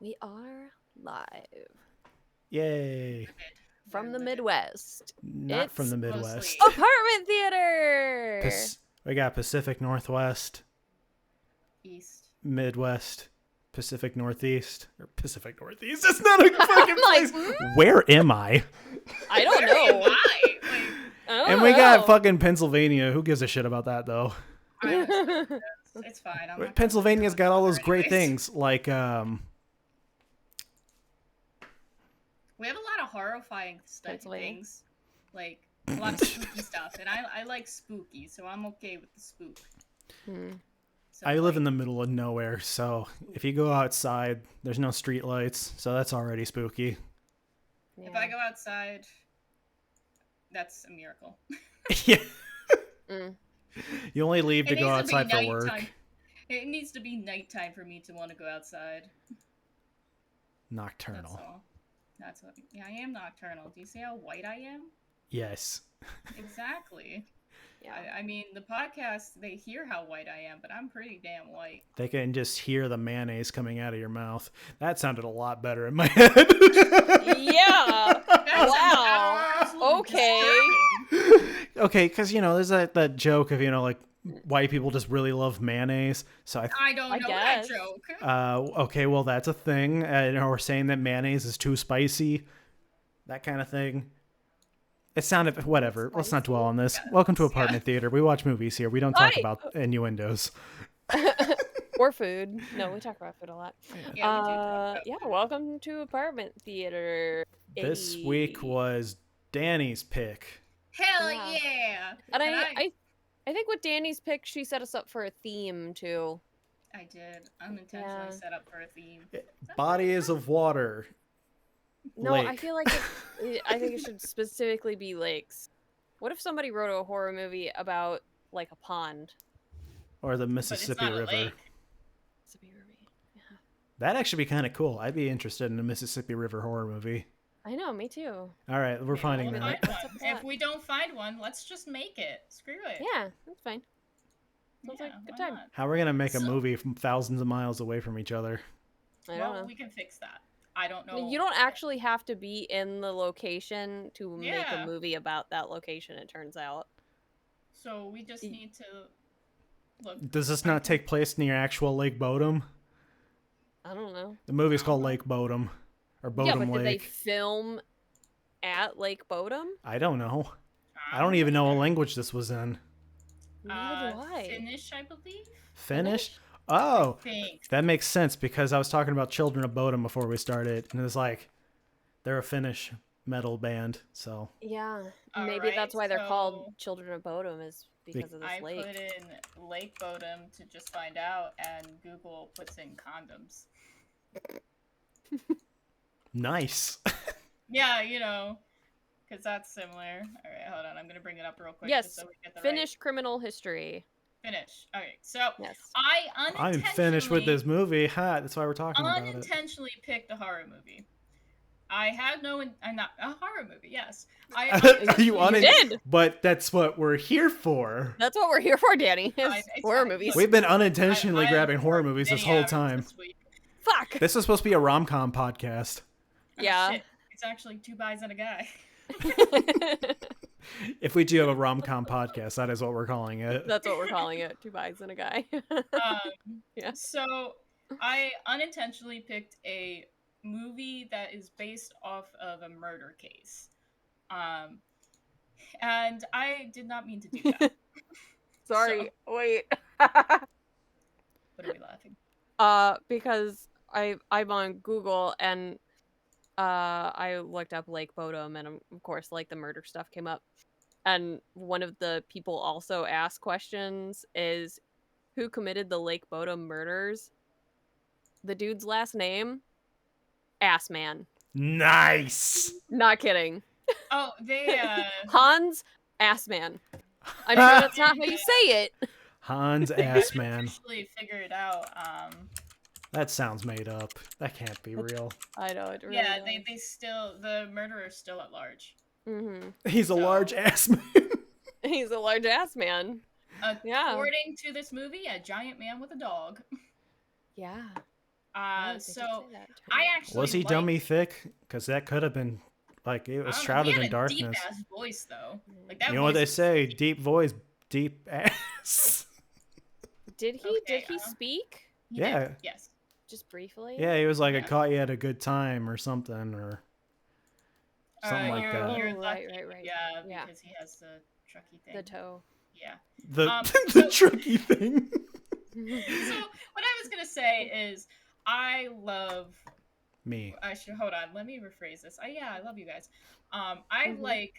We are live Yay. from the Midwest. Not from the Midwest. Apartment theater. We got Pacific Northwest, East, Midwest, Pacific Northeast, or Pacific Northeast. It's not a fucking place. Like, Where am I? I don't Where know. am I? And we got fucking Pennsylvania. Who gives a shit about that though? It's fine. I'm not Pennsylvania's got all those great anyways. things like We have a lot of horrifying things, like a lot of spooky stuff, and I like spooky, so I'm okay with the spook. So, I live in the middle of nowhere, so if you go outside, there's no street lights, so that's already spooky. If I go outside, that's a miracle. Yeah. You only leave to go outside for work. It needs to be nighttime for me to want to go outside. Nocturnal. That's all. That's what. Yeah, I am nocturnal. Do you see how white I am? Yes. Exactly. Yeah. I mean, the podcast, they hear how white I am, but I'm pretty damn white. They can just hear the mayonnaise coming out of your mouth. That sounded a lot better in my head. Yeah. Wow. Okay. Okay, because, there's that joke of, like, white people just really love mayonnaise. So I don't know that joke. Okay, well, that's a thing. Or saying that mayonnaise is too spicy. That kind of thing. It sounded, whatever. Let's not dwell on this. Yes. Welcome to Apartment Theater. We watch movies here. We don't talk about innuendos. Or food. No, we talk about food a lot. Yeah, we do talk about food. Welcome to Apartment Theater. This week was Dani's pick. Hell Yeah. yeah! And I think with Dani's pick, she set us up for a theme too. I did unintentionally set up for a theme. Bodies of water. No, Lake. I feel like I think it should specifically be lakes. What if somebody wrote a horror movie about like a pond? Or the But Mississippi it's not a River. lake. Mississippi River. Yeah. That'd actually be kind of cool. I'd be interested in a Mississippi River horror movie. I know, me too. All right, we're finding We'll that. find one. If we don't find one, let's just make it. Screw it. Yeah, that's fine. Sounds like a good why time. not? How are we gonna make a movie from thousands of miles away from each other? I don't Well, know. we can fix that. I don't know. You don't actually have to be in the location to make Yeah. a movie about that location, it turns out. So we just need to look. Does this not take place near actual Lake Bodom? I don't know. The movie's called Lake Bodom. Or Bodom Yeah, but did they Lake. film at Lake Bodom? I don't know. I don't even know what language this was in. Neither do I. Finnish, I believe. Finnish? Oh, I think. that makes sense because I was talking about Children of Bodom before we started, and it was like, they're a Finnish metal band, so. Yeah, All maybe right, that's why they're so called Children of Bodom, is because of this I lake. put in Lake Bodom to just find out, and Google puts in condoms. Nice. Yeah, because that's similar. All right, hold on. I'm gonna bring it up real quick. Yes, just so we get the Finnish criminal history. Finnish. Okay, so Yes. I I'm finished with this movie. Ha, that's why we're talking about it. unintentionally picked a horror movie. I had I'm not a horror movie. Yes, You did. But that's what we're here for. That's what we're here for, Danny. Is It's horror fine. movies. We've been unintentionally I grabbing horror worked movies this many whole hours time. this week. Fuck. This is supposed to be a rom-com podcast. Oh, Yeah. shit. It's actually two guys and a guy. If we do have a rom-com podcast, that is what we're calling it. That's what we're calling it. Two guys and a guy. Yeah. So I unintentionally picked a movie that is based off of a murder case. And I did not mean to do that. Sorry. Wait. What are we laughing? Because I'm on Google and I looked up Lake Bodom and of course like the murder stuff came up. And one of the people also asked questions is who committed the Lake Bodom murders? The dude's last name? Assman. Nice. Not kidding. Oh, they Hans Assman. I'm sure that's not how you say it. Hans Assman. actually figured out. That sounds made up. That can't be real. I know it. Really Yeah, does. they still the murderer's still at large. Mm-hmm. He's a large ass man. He's a large ass man. Yeah. According to this movie, a giant man with a dog. Yeah. So I actually was he dummy thick? Because that could have been like it was shrouded in darkness. Deep ass voice though. Like that. You know what they say? Deep voice, deep ass. Did he speak? He yeah. did, yes. Just briefly. Yeah, he was like, I caught you at a good time or something, or something like that. Right. Yeah, because he has the trucky thing. The toe. Yeah. The trucky thing. So what I was gonna say is, I love me. Hold on. Let me rephrase this. I love you guys. I like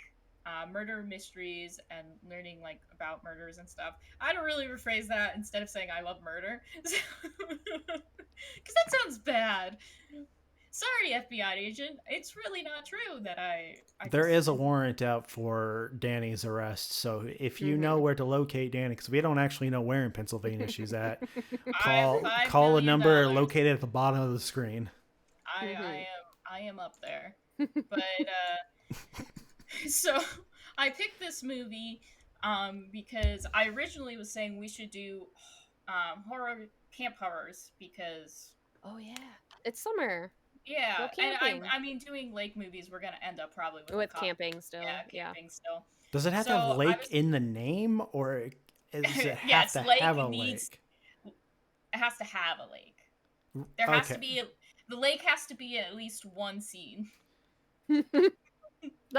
murder mysteries and learning like about murders and stuff. I'd really rephrase that instead of saying I love murder, because that sounds bad. Sorry, FBI agent. It's really not true that There is a warrant out for Dani's arrest, so if you know where to locate Dani, because we don't actually know where in Pennsylvania she's at, call a number located at the bottom of the screen. I am up there, but so I picked this movie because I originally was saying we should do camp horrors because it's summer. Yeah, and I mean, doing lake movies, we're gonna end up probably with camping still. Yeah, camping still. Does it have to have lake in the name, or does it have to have a lake? It has to have a lake. There has to be the lake has to be at least one scene.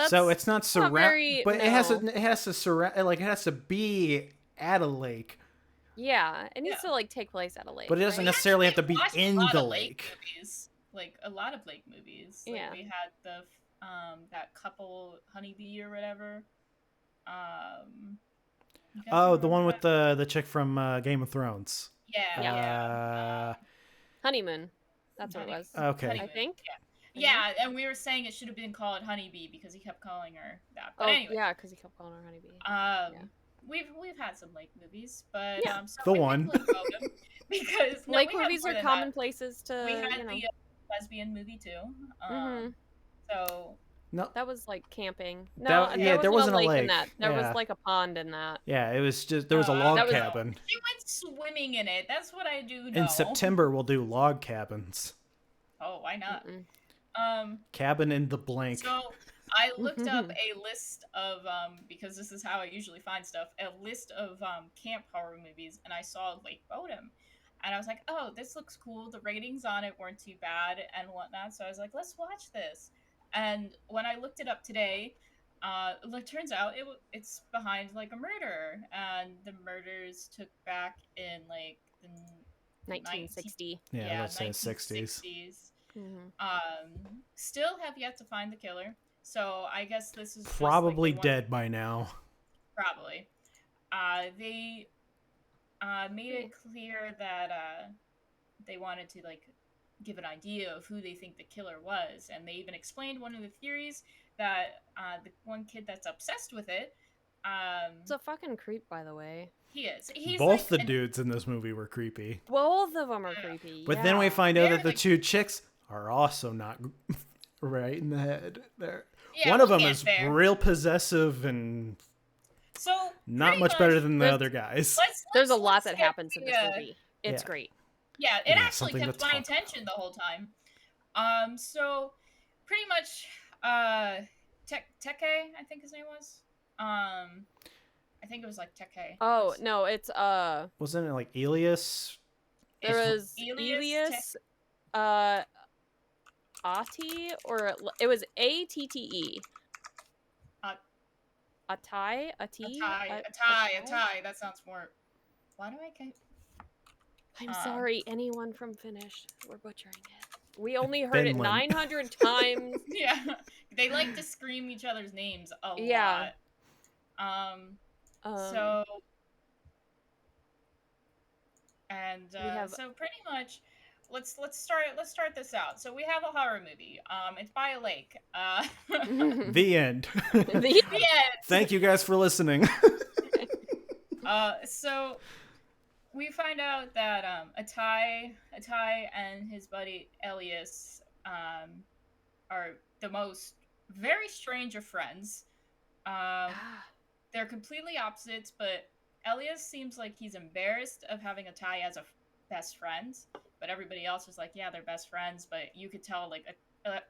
So it's not surround, but it has to surround, like it has to be at a lake. Yeah, it needs to like take place at a lake. But it doesn't necessarily have to be in the lake. Like a lot of lake movies. Like we had the that couple Honeybee or whatever. The one with the chick from Game of Thrones. Yeah. Honeymoon. That's what it was. Okay. Honeymoon, I think. Yeah, and we were saying it should have been called Honeybee because he kept calling her that. But anyway. Yeah, because he kept calling her Honeybee. We've had some lake movies, but so the one because lake movies are commonplaces to. We had the lesbian movie too. So that was like camping. There wasn't a lake in that. There was like a pond in that. Yeah, it was just there was a log cabin. She went swimming in it. That's what I do know. In September we'll do log cabins. Oh, why not? Cabin in the blank. So I looked up a list of because this is how I usually find stuff. A list of camp horror movies, and I saw Lake Bodom. And I was like, oh, this looks cool. The ratings on it weren't too bad and whatnot. So I was like, let's watch this. And when I looked it up today, it turns out it's behind like a murder. And the murders took back in like the 1960. Yeah, let's say 60s. Still have yet to find the killer. So I guess this is probably dead by now. Probably. They made it clear that they wanted to like give an idea of who they think the killer was, and they even explained one of the theories that the one kid that's obsessed with it. It's a fucking creep, by the way. He is. He's both the dudes in this movie were creepy. Both of them are creepy. But then we find out that the two chicks are also not right in the head. One of them is real possessive and. So not much better than the other guys. There's a lot that happens in this movie. It's great. Yeah, it actually kept my attention the whole time. So pretty much, Teke, I think his name was. I think it was like Teke. Oh no, it's wasn't it like Elias? There was Elias, Ati, or it was Atte. Atai. That sounds more. Why do I get? I'm sorry, anyone from Finnish. We're butchering it. We only heard it 900 times. Yeah, they like to scream each other's names a lot. So so pretty much, let's start this out. So we have a horror movie. It's by a lake. The end. The end. Thank you guys for listening. So we find out that Atai and his buddy Elias are the most very strange of friends. They're completely opposites, but Elias seems like he's embarrassed of having Atai as a best friend, but everybody else was like, yeah, they're best friends. But you could tell like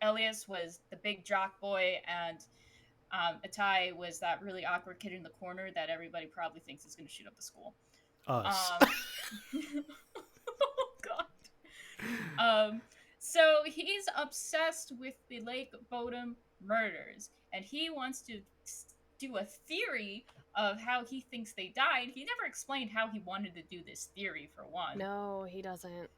Elias was the big jock boy, and Atai was that really awkward kid in the corner that everybody probably thinks is going to shoot up the school. Us. Oh God. So he's obsessed with the Lake Bodom murders, and he wants to do a theory of how he thinks they died. He never explained how he wanted to do this theory, for one. No, he doesn't.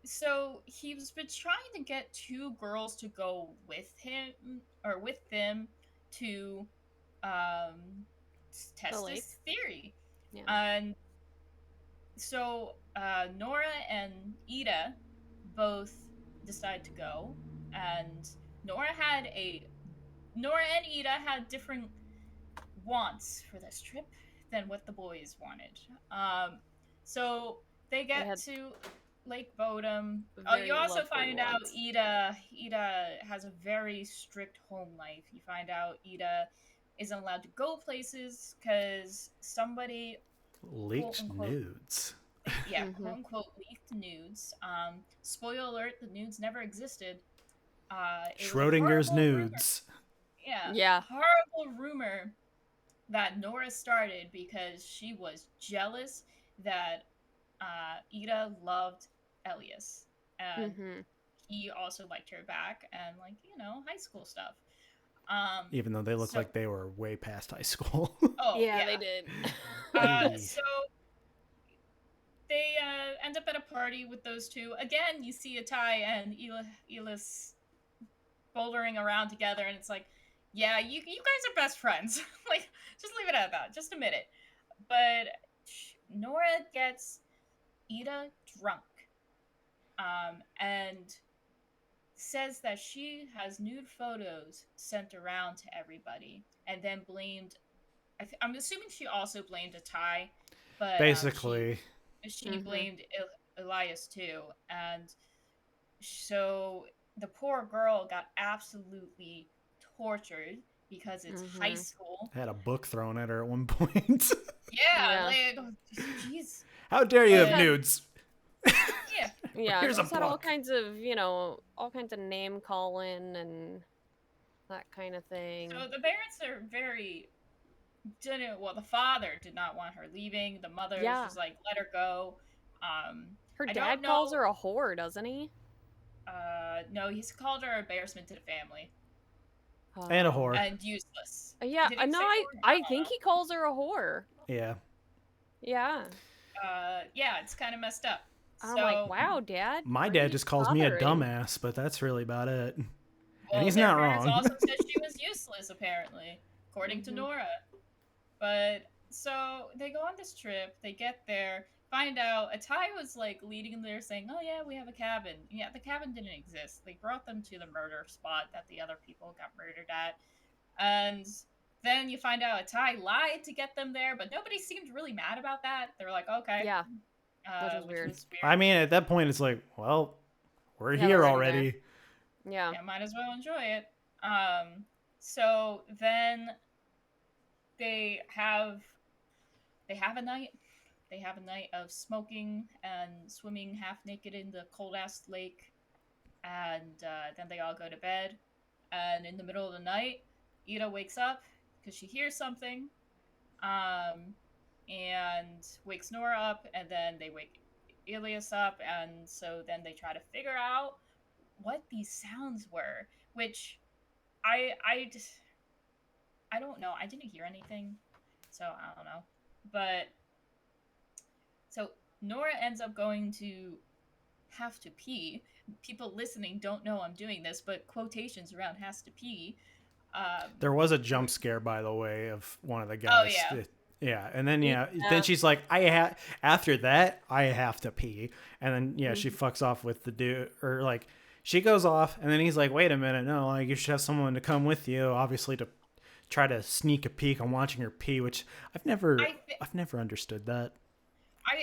So he's been trying to get 2 girls to go with him or with them to test this theory. Yeah. And so Nora and Ida both decide to go, and Nora and Ida had different wants for this trip than what the boys wanted. So they get to Lake Bodom. Oh, you also find out Ida has a very strict home life. You find out Ida isn't allowed to go places because somebody leaked nudes. Yeah, quote unquote leaked nudes. Spoiler alert: the nudes never existed. Schrodinger's nudes. Rumor. Yeah. Horrible rumor that Nora started because she was jealous that Ida loved Elias, and he also liked her back, and like high school stuff. Even though they look like they were way past high school. Oh yeah, they did. So they end up at a party with those 2. Again, you see Atai and Elias bouldering around together, and it's like, yeah, you guys are best friends. Like, just leave it at that. Just admit it. But Nora gets Ida drunk, and says that she has nude photos sent around to everybody, and then blamed. I'm assuming she also blamed Atai, but basically. She blamed Elias too, and so the poor girl got absolutely tortured because it's high school. Had a book thrown at her at one point. Yeah, like, jeez. How dare you have nudes? Yeah, here's a book. Had all kinds of name calling and that kind of thing. So the parents are very. The father did not want her leaving. The mother was like, let her go. Her dad calls her a whore, doesn't he? No, he's called her embarrassment to the family. And a whore. And useless. Yeah, no, I think he calls her a whore. Yeah. Yeah. Yeah, it's kind of messed up. I'm like, wow, Dad. My dad just calls me a dumbass, but that's really about it. Well, and he's not wrong. Also said she was useless, apparently, according to Nora. But so they go on this trip. They get there, find out Atai was like leading them there, saying, "Oh yeah, we have a cabin." Yeah, the cabin didn't exist. They brought them to the murder spot that the other people got murdered at, and then you find out Atai lied to get them there, but nobody seemed really mad about that. They were like, "Okay." Yeah. Which is weird. I mean, at that point, it's like, well, we're here already. Yeah. Might as well enjoy it. So then they have a night. They have a night of smoking and swimming half naked in the cold ass lake, and then they all go to bed. And in the middle of the night, Ida wakes up because she hears something, and wakes Nora up, and then they wake Elias up, and so then they try to figure out what these sounds were, which I don't know. I didn't hear anything, so I don't know. But so Nora ends up going to have to pee. People listening don't know I'm doing this, but quotations around has to pee. There was a jump scare, by the way, of one of the guys. Oh, yeah. Yeah, and then then she's like, after that, I have to pee, and then she fucks off with the dude, or like she goes off, and then he's like, wait a minute, no, like you should have someone to come with you, obviously to try to sneak a peek on watching her pee, which I've never understood that.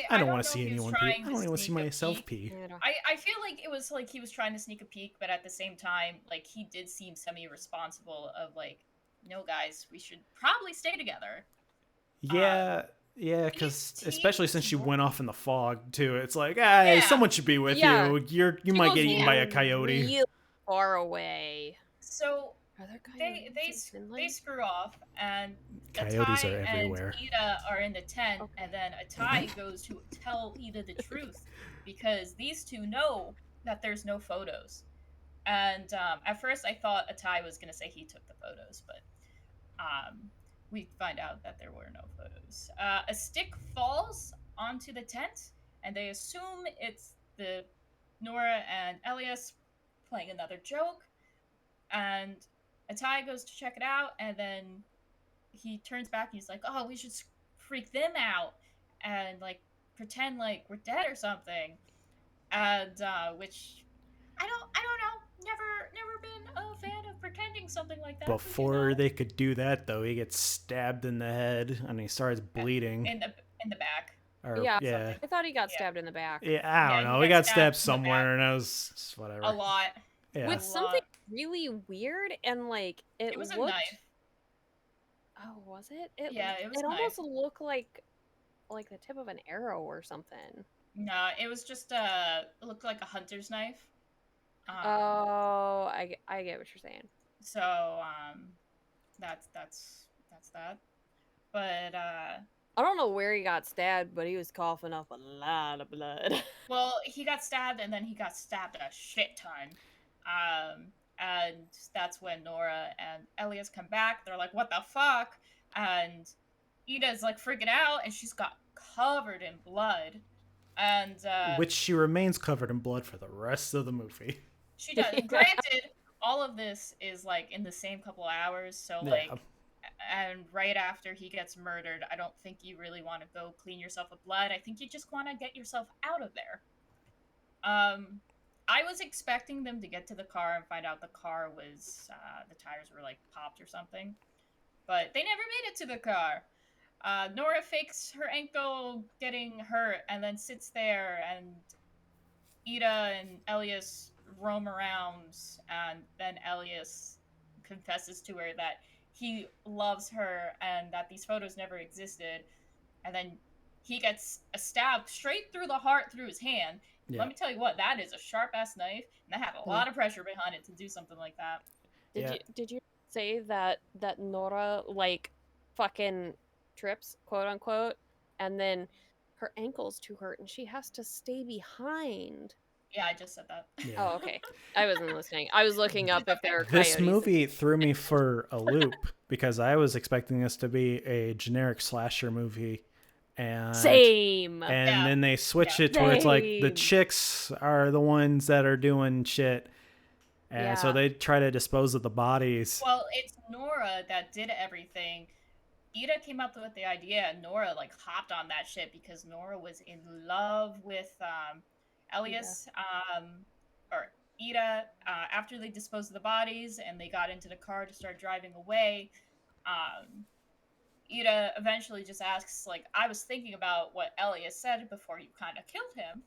I don't want to see anyone pee. I don't even want to see myself pee. I feel like it was like he was trying to sneak a peek, but at the same time, like he did seem semi-responsible of like, no guys, we should probably stay together. Yeah, Yeah, because especially since she more... went off in the fog too, it's like, someone should be with you. You might get eaten by a coyote. Real far away. So Are there they coyotes in Finland? screw off, and Coyotes Atai are and everywhere. Ida are in the tent, Okay. and then Atai goes to tell Ida the truth because these two know that there's no photos. And at first, I thought Atai was gonna say he took the photos, but we find out that there were no photos. A stick falls onto the tent, and they assume it's the Nora and Elias playing another joke. And Atai goes to check it out, and then he turns back and he's like, "Oh, we should freak them out and like pretend like we're dead or something." And which I don't know. Never been a fan of pretending something like that. Before they could do that, though, he gets stabbed in the head and he starts bleeding. In the back. Or, yeah. I thought he got stabbed in the back. Yeah, I don't know. He got stabbed somewhere, and it was whatever. A lot. Yeah. With something really weird, and like it was looked... a knife. Oh, was it? It was. It almost looked like the tip of an arrow or something. No, it was just it looked like a hunter's knife. I get what you're saying. So that's that. But I don't know where he got stabbed, but he was coughing up a lot of blood. Well, he got stabbed, and then he got stabbed a shit ton. And that's when Nora and Elias come back. They're like, "What the fuck?" And Ida's like freaking out, and she's got covered in blood. And which she remains covered in blood for the rest of the movie. She does. Granted, all of this is like in the same couple hours, so like, and right after he gets murdered, I don't think you really want to go clean yourself of blood. I think you just want to get yourself out of there. I was expecting them to get to the car and find out the car was the tires were like popped or something, but they never made it to the car. Nora fakes her ankle getting hurt and then sits there, and Ida and Elias roam around, and then Elias confesses to her that he loves her and that these photos never existed, and then he gets a stab straight through the heart through his hand. Yeah. Let me tell you what, that is a sharp-ass knife, and that had a lot of pressure behind it to do something like that. Did you say that Nora, like, fucking trips, quote-unquote, and then her ankle's too hurt, and she has to stay behind? Yeah, I just said that. Yeah. Oh, okay. I wasn't listening. I was looking up if there were coyotes. This movie threw me for a loop, because I was expecting this to be a generic slasher movie. And, Same. And then they switch it to where it's like the chicks are the ones that are doing shit. And so they try to dispose of the bodies. Well, it's Nora that did everything. Ida came up with the idea, and Nora like hopped on that shit because Nora was in love with Elias, or Ida. After they disposed of the bodies and they got into the car to start driving away, Ida eventually just asks, like, I was thinking about what Elias said before you kind of killed him.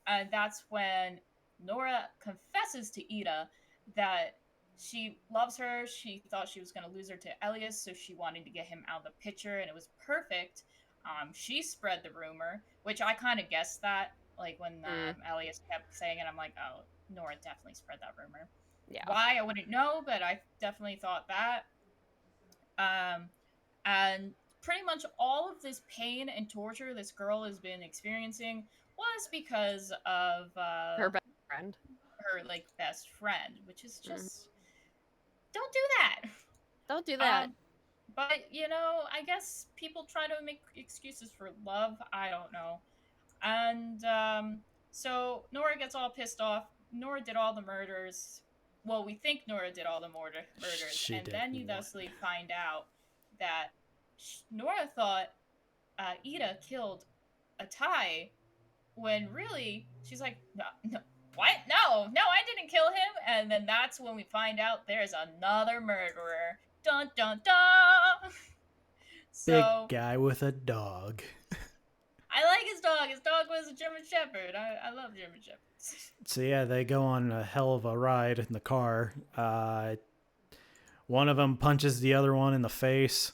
And that's when Nora confesses to Ida that she loves her. She thought she was going to lose her to Elias, so she wanted to get him out of the picture, and it was perfect. She spread the rumor, which I kind of guessed that. Like, when Elias kept saying it, I'm like, oh, Nora definitely spread that rumor. Yeah. Why, I wouldn't know, but I definitely thought that. And pretty much all of this pain and torture this girl has been experiencing was because of her best friend. Her, like, best friend, which is just... Don't do that! Don't do that. But, you know, I guess people try to make excuses for love. I don't know. And, so Nora gets all pissed off. Nora did all the murders. Well, we think Nora did all the murders. And then you thusly find out that Nora thought Ida killed Atai, when really, she's like, no, what? No, I didn't kill him. And then that's when we find out there's another murderer. Dun, dun, dun! So, big guy with a dog. I like his dog. His dog was a German Shepherd. I love German Shepherds. So yeah, they go on a hell of a ride in the car. One of them punches the other one in the face.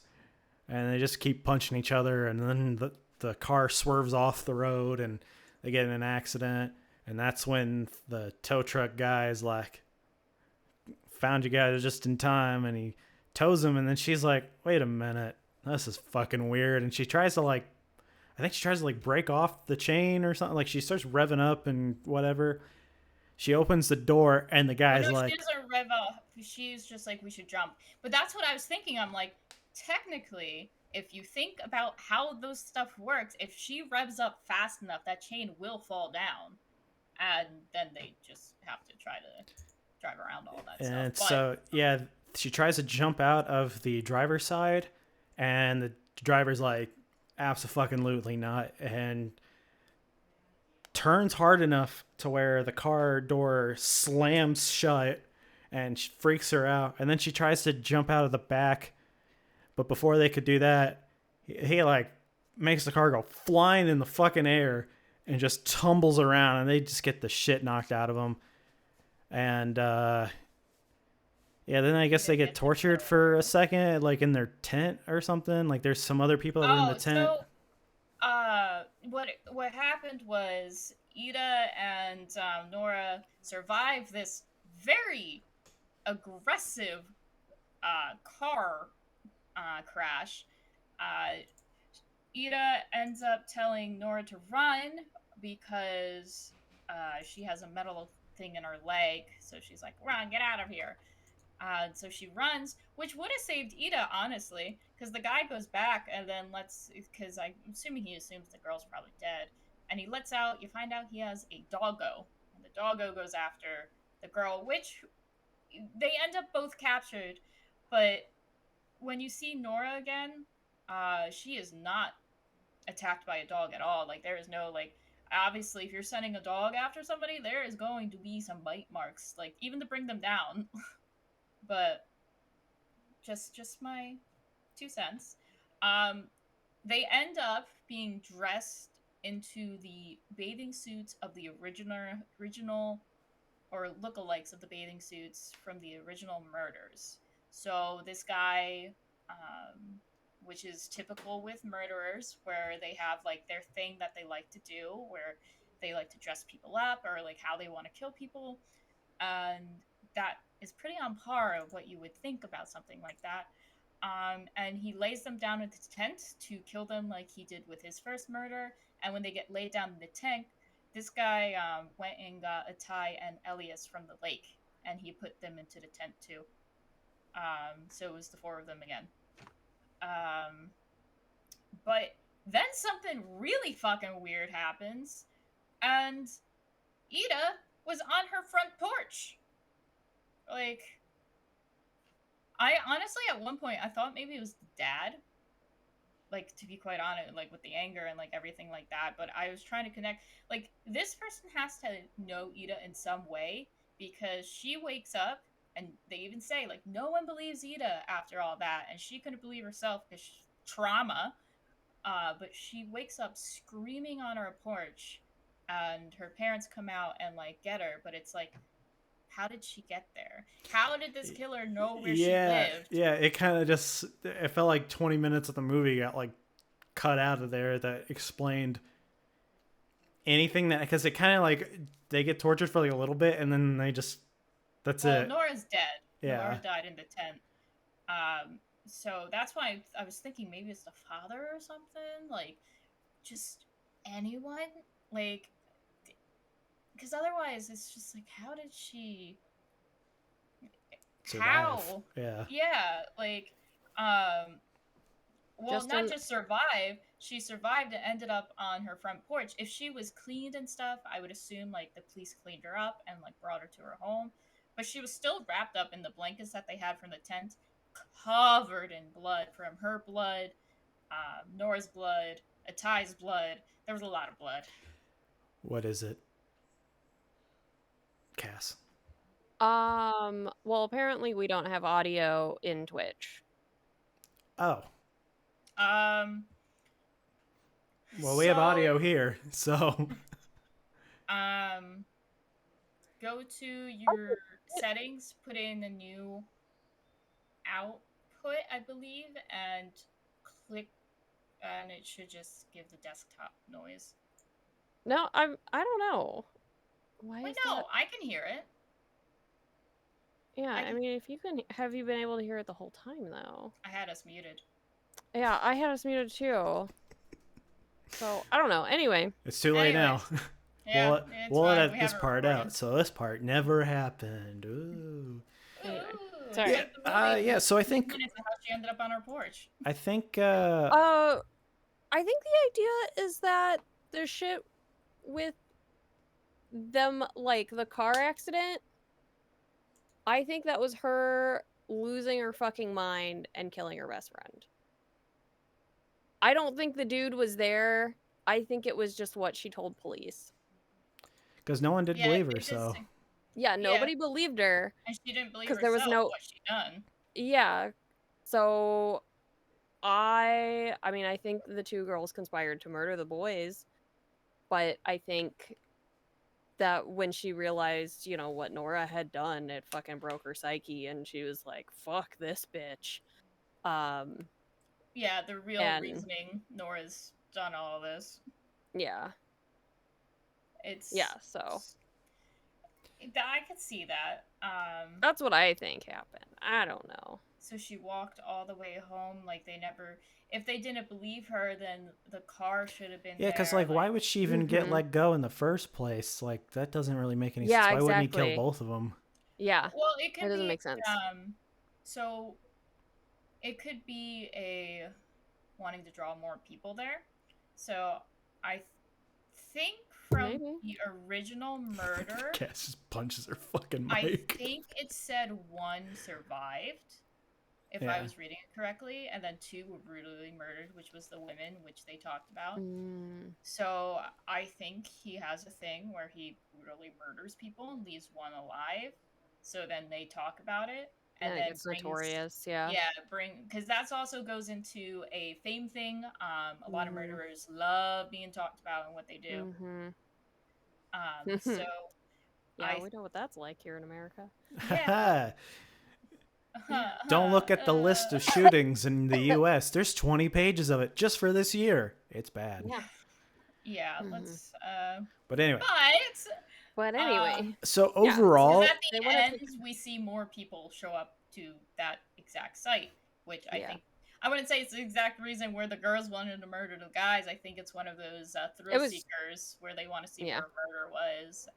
and they just keep punching each other, and then the car swerves off the road and they get in an accident, and that's when the tow truck guy is like, found you guys just in time, and he tows him, and then she's like, wait a minute, this is fucking weird, and she tries to like, I think she tries to like break off the chain or something, like she starts revving up and whatever. She opens the door and the Oh guy's no, like, she doesn't rev up. She's just like, we should jump. But that's what I was thinking. I'm like, technically, if you think about how those stuff works, if she revs up fast enough, that chain will fall down, and then they just have to try to drive around all that stuff. and But so yeah, she tries to jump out of the driver's side, and the driver's like, absolutely not, and turns hard enough to where the car door slams shut and freaks her out. And then she tries to jump out of the back, but before they could do that, he like makes the car go flying in the fucking air and just tumbles around, and they just get the shit knocked out of them. And yeah, then I guess they get tortured for a second, like in their tent or something. Like there's some other people that were in the tent. So what happened was Ida and Nora survived this very aggressive car crash. Ida ends up telling Nora to run because she has a metal thing in her leg, so she's like, run, get out of here. So she runs, which would have saved Ida, honestly, because the guy goes back and then because I'm assuming he assumes the girl's probably dead, and he lets out, you find out he has a doggo, and the doggo goes after the girl, which they end up both captured, but when you see Nora again, she is not attacked by a dog at all. Like, there is no, like, obviously, if you're sending a dog after somebody, there is going to be some bite marks, like, even to bring them down. But just my 2 cents. They end up being dressed into the bathing suits of the original or lookalikes of the bathing suits from the original murders. So this guy, which is typical with murderers, where they have like their thing that they like to do, where they like to dress people up or like how they want to kill people, and that is pretty on par of what you would think about something like that. And he lays them down in the tent to kill them like he did with his first murder. And when they get laid down in the tent, this guy went and got Atai and Elias from the lake, and he put them into the tent too. So it was the four of them again. But then something really fucking weird happens, and Ida was on her front porch. Like, I honestly, at one point, I thought maybe it was the dad. Like, to be quite honest, like, with the anger and, like, everything like that. But I was trying to connect. Like, this person has to know Ida in some way, because she wakes up, and they even say, like, no one believes Ida after all that. And she couldn't believe herself because trauma. But she wakes up screaming on her porch, and her parents come out and, like, get her. But it's like, how did she get there? How did this killer know where she lived? Yeah, it kind of just, it felt like 20 minutes of the movie got like cut out of there that explained anything, that, because it kind of like, they get tortured for like a little bit and then they just, that's it. Nora's dead. Yeah. Nora died in the tent. So that's why I was thinking maybe it's the father or something, like just anyone, like, because otherwise it's just like, how did she survive? How? Yeah, like, well, not just survive, she survived and ended up on her front porch. If she was cleaned and stuff, I would assume like the police cleaned her up and like brought her to her home, but she was still wrapped up in the blankets that they had from the tent, covered in blood, from her blood, Nora's blood, Atai's blood. There was a lot of blood. What is it, Cass? Well, apparently we don't have audio in Twitch. Oh. Well, we so, have audio here, so. Go to your settings, put in a new output, I believe, and click, and it should just give the desktop noise. No, I don't know. Why Wait, is no, that? I can hear it. Yeah, I I can- mean, if you can, have you been able to hear it the whole time though? I had us muted. Yeah, I had us muted too. So I don't know. Anyway, It's too late now. Yeah, we'll fine. edit We this have it part recorded. out. So this part never happened. Ooh. Anyway, Ooh, sorry. it's like the movie, Yeah. So I think minutes of how she ended up on our porch. I think the idea is that the shit with them, like the car accident, I think that was her losing her fucking mind and killing her best friend. I don't think the dude was there. I think it was just what she told police. because no one did believe her, it so just- Yeah, nobody believed her. and she didn't believe because herself there was no. what she done. Yeah, so I mean, I think the two girls conspired to murder the boys, but I think that when she realized, you know, what Nora had done, it fucking broke her psyche, and she was like, "Fuck this bitch." Yeah, the real and reasoning Nora's done all this. yeah, It's so I could see that. that's what I think happened. I don't know. So she walked all the way home, like they never. If they didn't believe her, then the car should have been yeah. Because there. like, why would she even get let go in the first place? Like, that doesn't really make any sense. Yeah, Why wouldn't he exactly. kill both of them? Yeah, Well, it could doesn't be, make sense. So it could be a wanting to draw more people there. So I think from Maybe. the original murder, Cass just punches her fucking I mic. think it said one survived, if I was reading it correctly, and then two were brutally murdered, which was the women, which they talked about. So I think he has a thing where he brutally murders people and leaves one alive. So then they talk about it, and then it's notorious. Yeah, because that's also goes into a fame thing. A lot of murderers love being talked about and what they do. So yeah, we know what that's like here in America. Yeah. Don't look at the list of shootings in the U.S. There's 20 pages of it just for this year. It's bad. Yeah. Let's. But anyway. But anyway. So overall, at the end, we see more people show up to that exact site, which I think. I wouldn't say it's the exact reason where the girls wanted to murder the guys. I think it's one of those thrill seekers where they want to see where murder was.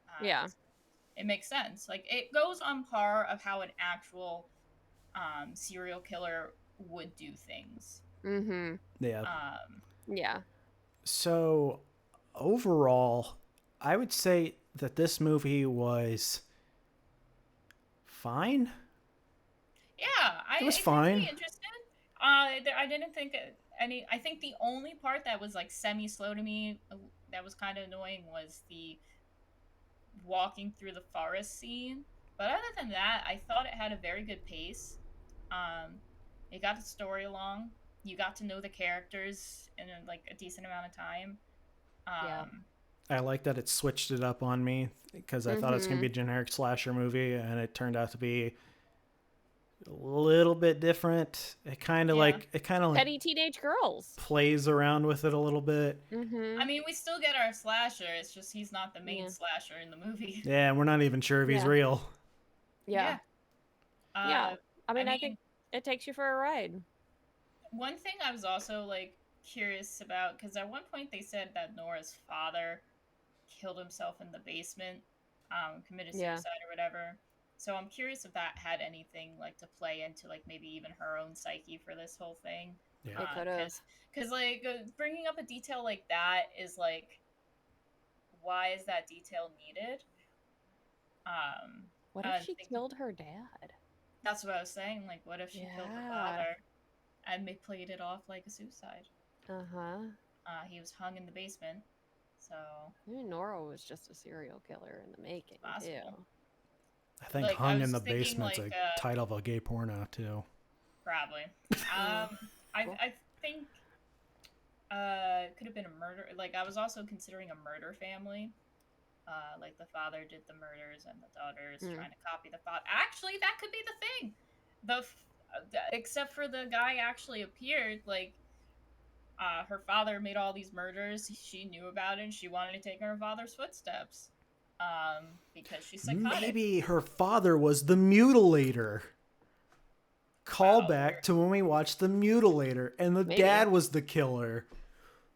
It makes sense. Like, it goes on par of how an actual serial killer would do things. Yeah. So overall, I would say that this movie was fine. Yeah, it was fine. Interested. I didn't think any. I think the only part that was like semi-slow to me, that was kind of annoying, was the walking through the forest scene. But other than that, I thought it had a very good pace. It got the story along. You got to know the characters in a decent amount of time. I like that it switched it up on me because I thought it was going to be a generic slasher movie, and it turned out to be a little bit different. It kind of like petty teenage girls plays around with it a little bit. I mean, we still get our slasher. It's just he's not the main slasher in the movie. Yeah, and we're not even sure if he's real. Yeah. I mean, I think it takes you for a ride. One thing I was also curious about, because at one point they said that Nora's father killed himself in the basement, committed suicide or whatever. So I'm curious if that had anything to play into maybe even her own psyche for this whole thing. Yeah, it could have. Because bringing up a detail like that is why is that detail needed? What if she killed her dad? That's what I was saying. What if she killed her father and they played it off like a suicide? He was hung in the basement. So maybe Nora was just a serial killer in the making too. I think "Hung in the Basement's a title of a gay porno too. Probably. I think it could have been a murder. I was also considering a murder family. The father did the murders and the daughter's trying to copy the father. Actually, that could be the thing. Except for the guy actually appeared. her father made all these murders. She knew about it, and she wanted to take in her father's footsteps. Because she's psychotic. Maybe her father was the mutilator. Call Wow, back to when we watched The Mutilator, and the dad was the killer.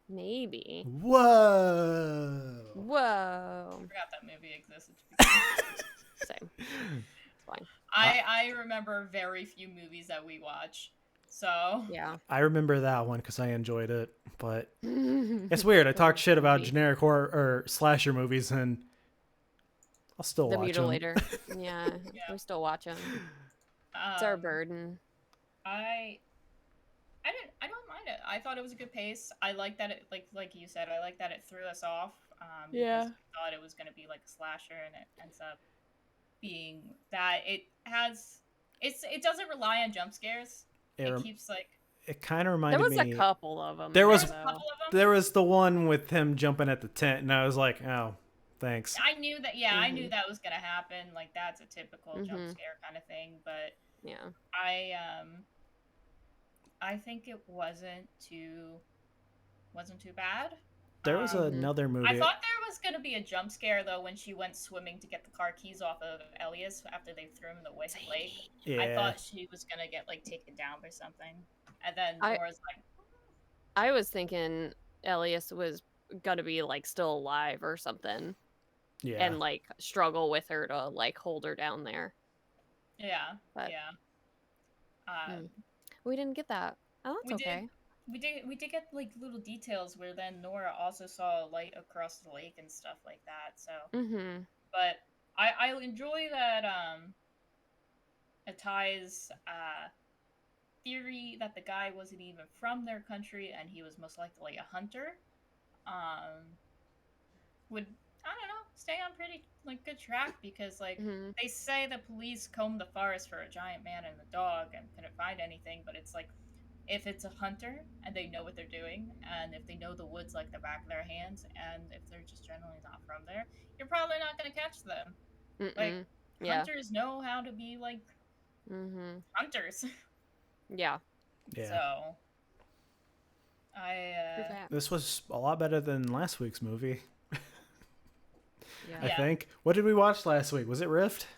Maybe. Whoa. Whoa. I forgot that movie existed. Same. It's fine. I remember very few movies that we watch. So Yeah. I remember that one because I enjoyed it, but it's weird. I talk shit about generic horror or slasher movies, and I'll still watch them. The Mutilator. Yeah, we still watch them. It's our burden. I don't mind it. I thought it was a good pace. I like that it like you said. I like that it threw us off. Because we thought it was gonna be like a slasher, and it ends up being that it doesn't rely on jump scares. It keeps like. It kind of reminded me. There was a couple of them. There was a couple of them. There was the one with him jumping at the tent, and I was like, oh, thanks. I knew that. Yeah, I knew that was gonna happen. Like that's a typical jump scare kind of thing. But yeah, I think it wasn't too bad. There was another movie. I thought there was going to be a jump scare, though, when she went swimming to get the car keys off of Elias after they threw him in the lake. Yeah. I thought she was going to get, like, taken down or something. And then Laura's like... I was thinking Elias was going to be, like, still alive or something. Yeah. And, like, struggle with her to, like, hold her down there. Yeah. But, yeah. We didn't get that. Oh, that's okay. We did get like little details where then Nora also saw a light across the lake and stuff like that. So, but I enjoy that Atai's theory that the guy wasn't even from their country and he was most likely a hunter. Would I don't know stay on pretty like good track because like they say the police combed the forest for a giant man and a dog and couldn't find anything, but it's like. If it's a hunter and they know what they're doing, and if they know the woods like the back of their hands, and if they're just generally not from there, you're probably not going to catch them. Like, hunters know how to be, like, hunters. Yeah. So, This was a lot better than last week's movie. I think. What did we watch last week? Was it Rift?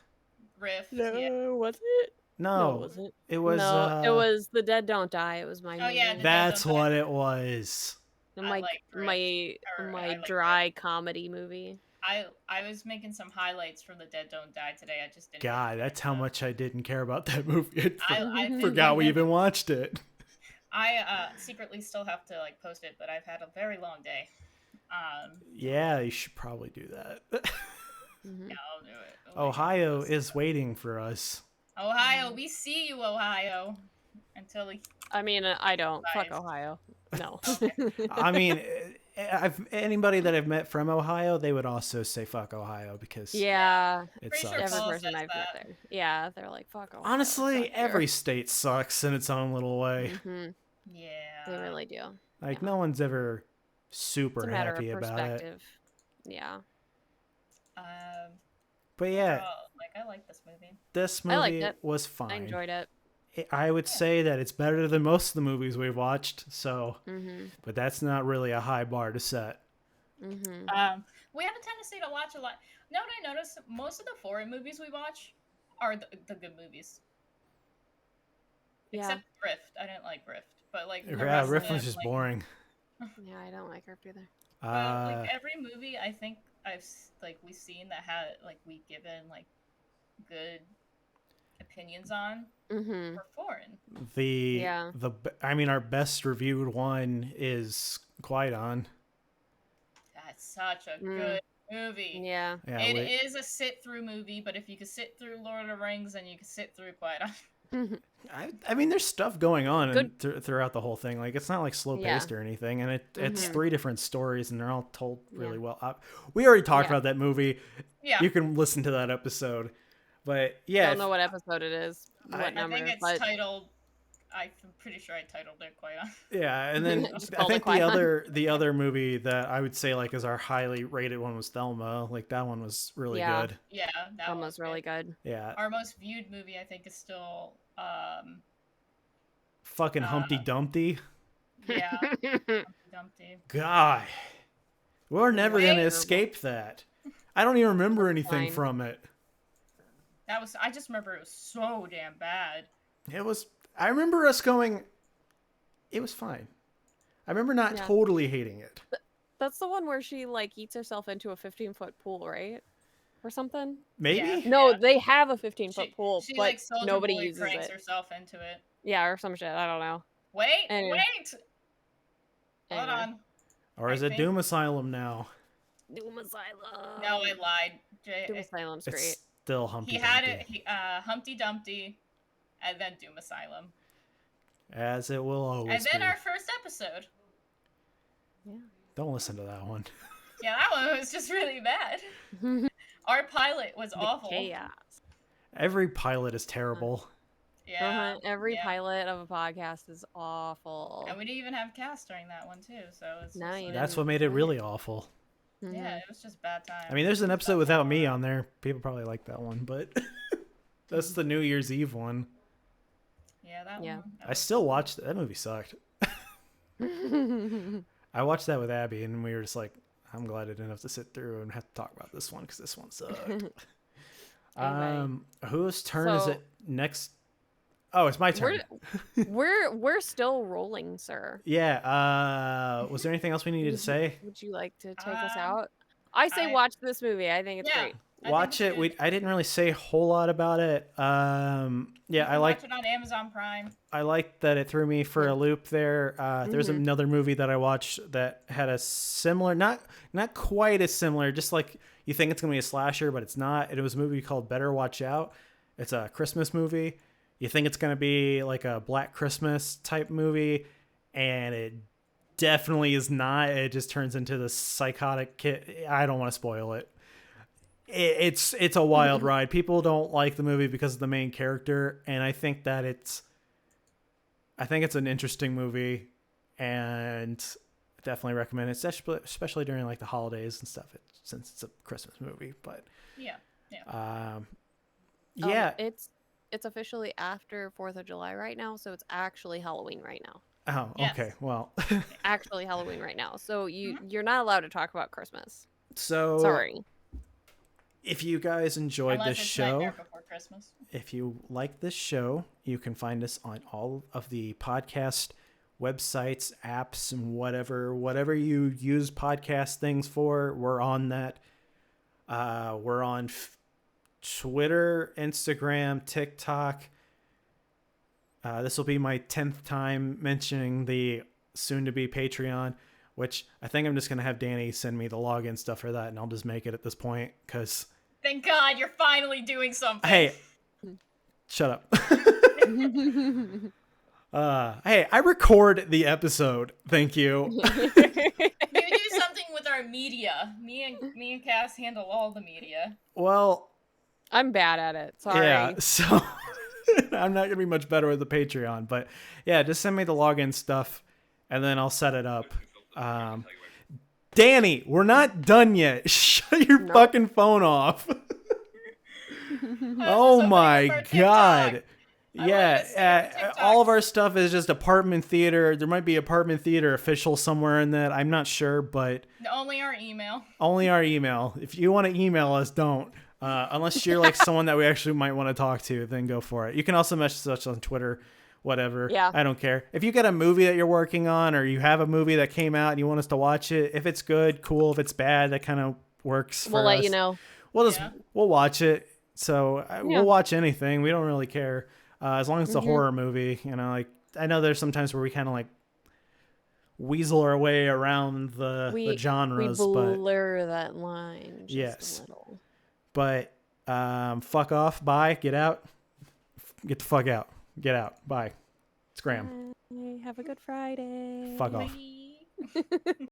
Rift, No, was it? No, it wasn't. It was. No, it was The Dead Don't Die. It was my. Oh yeah, that's what it was. My dry comedy movie. I was making some highlights from The Dead Don't Die today. I just didn't. God, that's how much I didn't care about that movie. I forgot we even watched it. I secretly still have to like post it, but I've had a very long day. Yeah, you should probably do that. Yeah, I'll do it. Ohio is waiting for us. Ohio, we see you, Ohio. Until we... I mean, I don't. Fuck Ohio. No. I mean, anybody that I've met from Ohio, they would also say fuck Ohio because it sucks. Every person I've met there. Yeah, they're like, fuck Ohio. Honestly, every state sucks in its own little way. Yeah. They really do. Like, no one's ever super happy about it. Yeah. But yeah. I like this movie. This movie was fine. I enjoyed it. I would say that it's better than most of the movies we've watched. So, but that's not really a high bar to set. We have a tendency to watch a lot. Now that I notice, most of the foreign movies we watch are the good movies. Yeah. Except Rift. I didn't like Rift, but like Rift was just boring. Yeah, I don't like Rift either. But like every movie, I think we've seen that had like we've given like good opinions on for foreign. I mean, our best reviewed one is Quiet On. That's such a good movie. Yeah, it is a sit-through movie, but if you could sit through Lord of the Rings, then you could sit through Quiet On. I mean, there's stuff going on throughout the whole thing. Like, it's not like slow paced or anything, and it's 3 different stories, and they're all told really well. We already talked about that movie. Yeah, you can listen to that episode. But yeah, I don't know what episode it is. What number? I think it's titled. I'm pretty sure I titled it Quiet On. Yeah, and then I think the other movie that I would say like is our highly rated one was Thelma. Like that one was really good. Yeah, that one was really good. Yeah. Our most viewed movie I think is still fucking Humpty Dumpty. Yeah. Humpty Dumpty. God, we're never Wait. gonna escape that. I don't even remember anything Fine. from it. I just remember it was so damn bad. I remember us going, it was fine. I remember not totally hating it. That's the one where she like eats herself into a 15-foot pool, right? Or something? Maybe? Yeah. No, they have a 15-foot pool, she but like nobody Soldier Boy uses cranks it. herself into it. Yeah, or some shit. I don't know. Wait. Anyway. Hold on. Or is it Doom Asylum now? Doom Asylum. No, I lied. Doom Asylum's great. It's still Humpty He Dumpty. had it, Humpty Dumpty, and then Doom Asylum. As it will always And then be. our first episode. Yeah. Don't listen to that one. Yeah, that one was just really bad. Our pilot was awful. Chaos. Every pilot is terrible. Yeah. Every pilot of a podcast is awful. And we didn't even have cast during that one too, so it's That's what made it really awful. Yeah, it was just bad time. I mean, there's an episode without me on there. People probably like that one, but that's the New Year's Eve one. Yeah, that one. I still watched that movie. Sucked. I watched that with Abby, and we were just like, I'm glad I didn't have to sit through and have to talk about this one because this one sucked. Whose turn is it next? Oh, it's my turn. We're still rolling, sir. Yeah. Was there anything else we needed to say? Would you like to take us out? I say watch this movie. I think it's great. Watch it. I didn't really say a whole lot about it. I like watch it on Amazon Prime. I like that it threw me for a loop there. There's another movie that I watched that had a similar, not quite as similar, just like you think it's gonna be a slasher, but it's not. It was a movie called Better Watch Out. It's a Christmas movie. You think it's gonna be like a Black Christmas type movie, and it definitely is not. It just turns into the psychotic kid. I don't want to spoil it. It's a wild ride. People don't like the movie because of the main character, and I think it's an interesting movie, and definitely recommend it, especially during like the holidays and stuff. Since it's a Christmas movie, but it's officially after 4th of July right now, so it's actually Halloween right now. Oh, okay. Well, actually Halloween right now, so you're not allowed to talk about Christmas. So sorry. If you guys enjoyed this show, before Christmas. If you like this show, you can find us on all of the podcast websites, apps, and whatever you use podcast things for. We're on that. We're on Twitter, Instagram, TikTok. This will be my 10th time mentioning the soon-to-be Patreon, which I think I'm just going to have Dani send me the login stuff for that, and I'll just make it at this point, because... Thank God you're finally doing something. Hey, shut up. Hey, I record the episode. Thank you. You do something with our media. Me and Cass handle all the media. Well, I'm bad at it. Sorry. Yeah, so I'm not gonna be much better with the Patreon, but yeah, just send me the login stuff, and then I'll set it up. Dani, we're not done yet. Shut your fucking phone off. Oh my God. Yeah, all of our stuff is just apartment theater. There might be apartment theater official somewhere in that. I'm not sure, but only our email. Only our email. If you want to email us, don't. Unless you're like someone that we actually might want to talk to, then go for it. You can also message us on Twitter, whatever. Yeah. I don't care. If you get a movie that you're working on, or you have a movie that came out and you want us to watch it, if it's good, cool. If it's bad, that kind of works for us. We'll let you know. We'll watch it. So we'll watch anything. We don't really care. As long as it's a horror movie, like I know there's sometimes where we kind of like weasel our way around the genres. We blur that line just a little. But fuck off. Bye. Get out. Get the fuck out. Get out. Bye. Scram. Bye. Have a good Friday. Fuck off.